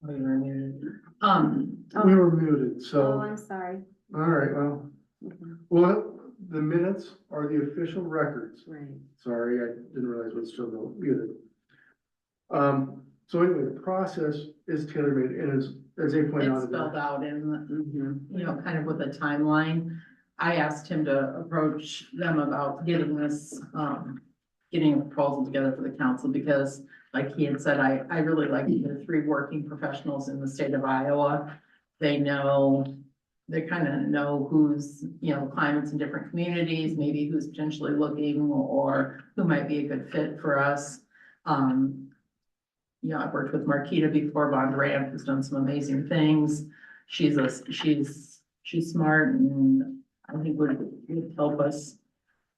Oh, you were muted. We were muted, Oh, so, I'm sorry. all right, well, the minutes are the official records. Right. Sorry, I didn't realize it was still muted. So anyway, the process is tailor-made and as they point out. It's spelled out in, you know, kind of with a timeline. I asked him to approach them about getting this, getting a proposal together for the council because like he had said, I really like the 3 working professionals in the state of Iowa. They kind of know who's, you know, climates in different communities, maybe who's potentially looking or who might be a good fit for us. You know, I've worked with Marquita before, Bondurant, who's done some amazing things. She's smart and I think would help us.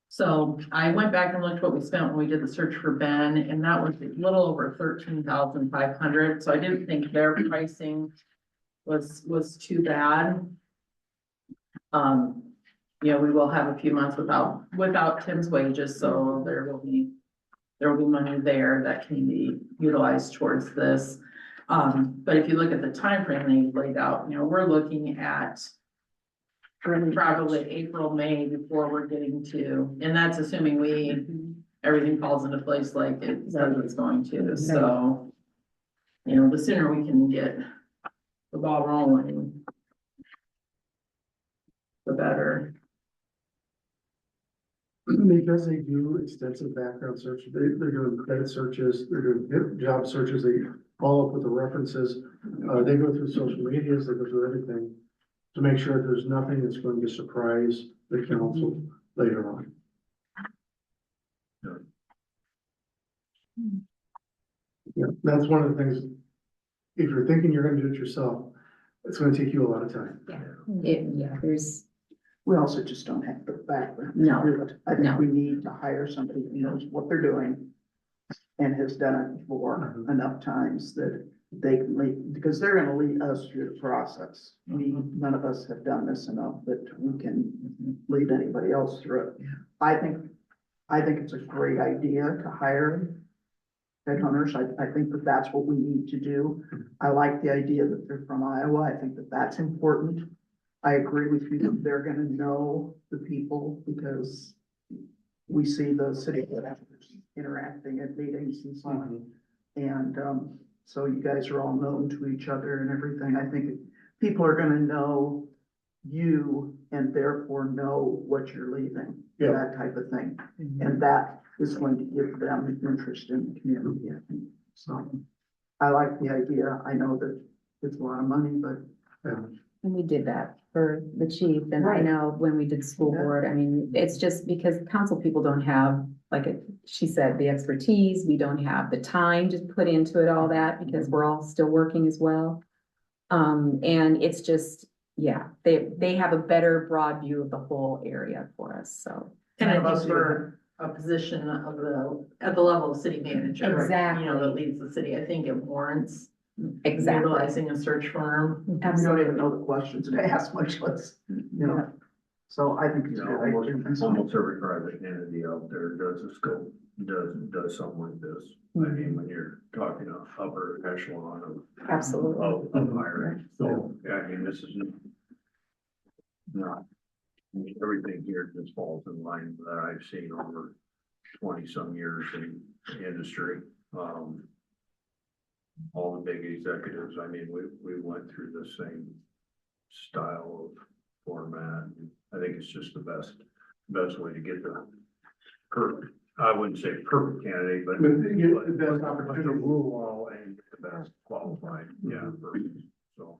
So I went back and looked what we spent when we did the search for Ben, and that was a little over 13,500. So I didn't think their pricing was too bad. You know, we will have a few months without Tim's wages, so there will be money there that can be utilized towards this. But if you look at the time frame they laid out, you know, we're looking at probably April, May before we're getting to, and that's assuming everything falls into place like it says it's going to. So, you know, the sooner we can get the ball rolling, the better. Because they do extensive background searches, they're doing credit searches, they're doing job searches, they follow up with the references. They go through social medias, they go through everything to make sure there's nothing that's going to surprise the council later on. Yeah, that's one of the things, if you're thinking you're gonna do it yourself, it's gonna take you a lot of time. We also just don't have the background. No. to do it. I No. think we need to hire somebody who knows what they're doing and has done it before enough times that they can lead, because they're gonna lead us through the process. None of us have done this enough that we can lead anybody else through it. I think it's a great idea to hire headhunters. I think that that's what we need to do. I like the idea that they're from Iowa. I think that that's important. I agree with you that they're gonna know the people because we see the city managers interacting at meetings and so on. And, so you guys are all known to each other and everything. I think people are gonna know you and therefore know what you're leaving, Yeah. that type of thing. And that is going to give them interest in the community, I think. So I like the idea. I know that it's a lot of money, but And we did that for the chief, and I Right. know when we did school Yeah. board, I mean, it's just because council people don't have, she said, the expertise, we don't have the time to put into it all that, because we're all still working as well. And it's just, yeah, they have a better broad view of the whole area for us, so. And I think for a position at the level of city manager. You know, Exactly. that leads the city, I think it warrants Exactly. utilizing a search firm. we don't even know the questions to ask, much less, you know. So I think it's a good idea. Almost every private entity out there does a scope, does something like this. I mean, when you're talking a upper echelon of. Absolutely. Of hiring, so, yeah, I mean, this is not, I mean, everything here just falls in line that I've seen over 20-some years in the industry. All the big executives, I mean, we went through the same style of format. I think it's just the best way to get the perfect, I wouldn't say perfect candidate, but get the best to opportunity. rule well and get the best qualified, person. So.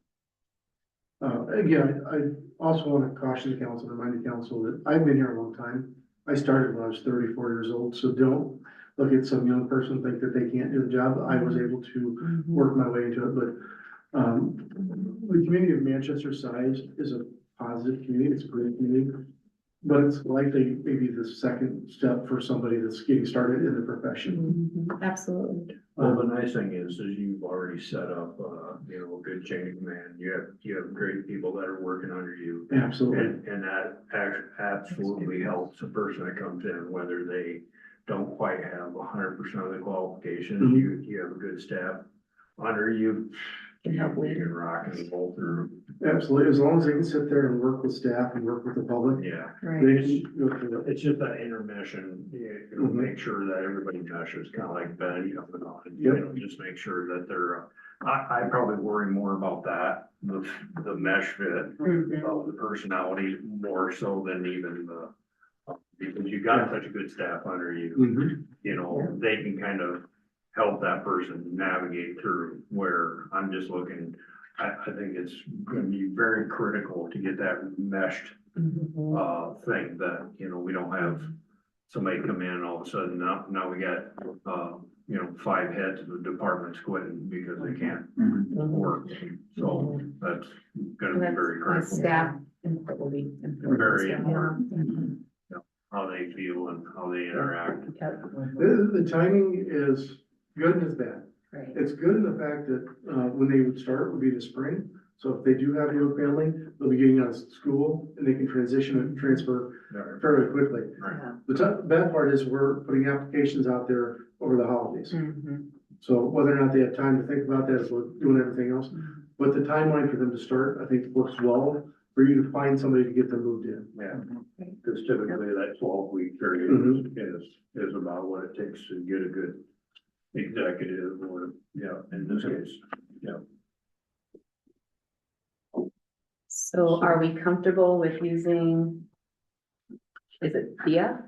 Again, I also want to caution the council, remind the council that I've been here a long time. I started when I was 34 years old, so don't look at some young person and think that they can't do the job. I was able to work my way into it, but the community of Manchester size is a positive community. It's a great community, but it's likely maybe the second step for somebody that's getting started in the profession. Absolutely. Well, the nice thing is you've already set up, a good chain of command. You have great people that are working under you. Absolutely. And that absolutely helps a person that comes in, whether they don't quite have 100% of the qualifications. You have a good staff under you. can help We lead. can rock and roll through, Absolutely, as long as they can sit there and work with staff and work with the public. yeah. Right. They can go through it. It's just that intermission, make sure that everybody meshes, kind of like Ben, you know, just make sure that they're, I probably worry more about that, the mesh fit Mhm. of the personality more so than even the, because you got such a good staff under you, Mhm. you know, they can kind of help that person navigate through where I'm just looking, I think it's gonna be very critical to get that meshed Mhm. thing that, you know, we don't have somebody come in and all of a sudden, now we got, you know, 5 heads of the departments quitting because they can't work. So that's gonna be very critical, Staff input will be important. Very as well. important. Mhm. how they feel and how they interact. The timing is good and it's bad. Right. It's good in the fact that, when they would start would be the spring. So if they do have a young family, they'll be getting out of school and they can transition and transfer fairly quickly. Right. The bad part is we're putting applications out there over the holidays. Mhm. So whether or not they have time to think about that is we're doing everything else. But the timeline for them to start, I think works well for you to find somebody to get them moved in. Yeah, because typically that 12-week period Mhm. is about what it takes to get a good executive or, yeah, in this case, yeah. So are we comfortable with using, is it Theia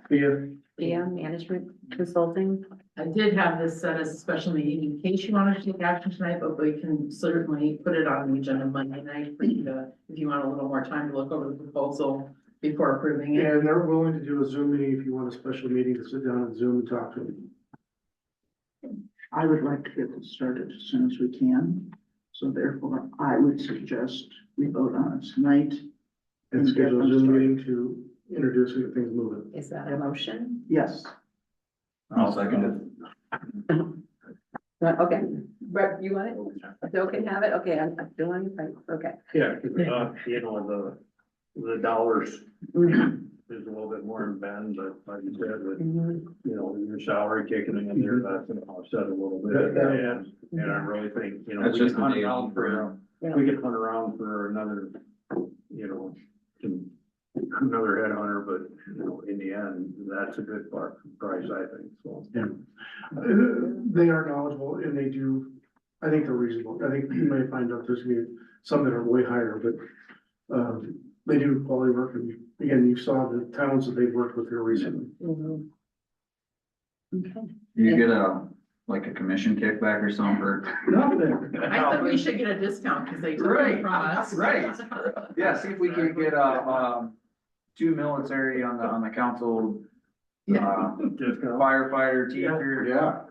Management Consulting? I did have this set as a special meeting in case you wanted to take action tonight, but we can certainly put it on the agenda Monday night for you to, if you want a little more time to look over the proposal before approving it. And they're willing to do a Zoom meeting if you want a special meeting to sit down and Zoom and talk to them. I would like to get this started as soon as we can. So therefore, I would suggest we vote on it tonight. And schedule a Zoom meeting to introduce and get things moving. Is that a motion? Yes. I'll second Okay, Brett, you want it? Joe can have it? Okay, I'm still on your side. Okay. Yeah, 'cause, you know, the dollars is a little bit more in bend, but like you said, with, Mhm. you know, your salary kicking in there, that's gonna offset a little bit. And I really think, you know, That's we can just the hunt daily around bread. we can hunt around for another, you know, another headhunter, but, you know, in the end, that's a good price, I think, so. They are knowledgeable and they do, I think they're reasonable. I think you may find out there's gonna be some that are way higher, but, they do quality work. And again, you saw the towns that they've worked with here recently. Mhm. Okay. You get like a commission kickback or something for? Nothing. I thought we should get a discount because they took it from us. Right. Yeah, see if we can get two military on the council. Firefighter, teacher. Yeah.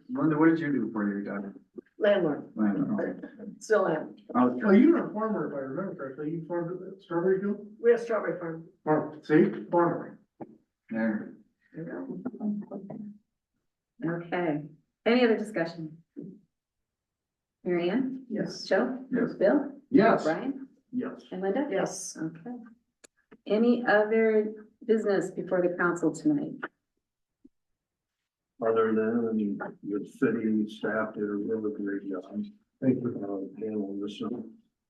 Linda, what did you do before you retired? Landlord, Landlord. still am. Well, you were a farmer, if I remember correctly. You farmed at Strawberry Field? We have strawberry farm. Farm, see, farmer. There. Okay. Any other discussion? Mary Ann? Yes. Joe? Yes. Bill? Yes. Brian? Yes. And Linda? Yes. Okay. Any other business before the council tonight? Other than, I mean, the city staff did a really great job. Thank you. Handling the snow.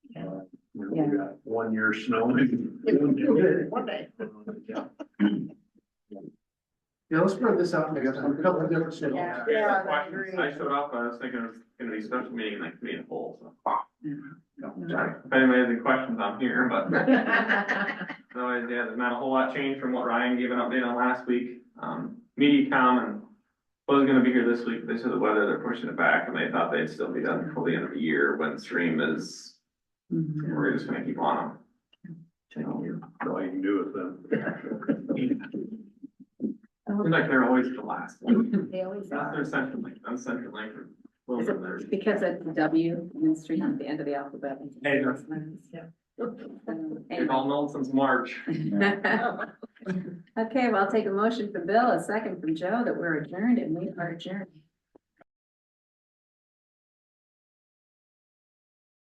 You know, Yeah. we got 1 year snow. One day. Yeah. Yeah, let's spread this out next time. A couple of different stuff. Yeah. Yeah, I agree. I showed up, I was thinking it was gonna be a special meeting like me and Paul, so. Mhm. Sorry, if anybody has any questions, I'm here, but otherwise, yeah, there's not a whole lot changed from what Ryan gave an update on last week. MediaCom and was gonna be here this week, but they said the weather, they're pushing it back, and they thought they'd still be done before the end of the year, when stream is, Mhm. we're just gonna keep on them. All you can do with them. Seems like they're always the last one. They always That's are. their central link, I'm central link. Is it because it's W and street at the end of the alphabet? Hey, Yeah. They've all known since March. Okay, well, I'll take a motion from Bill, a second from Joe, that we're adjourned and we are adjourned.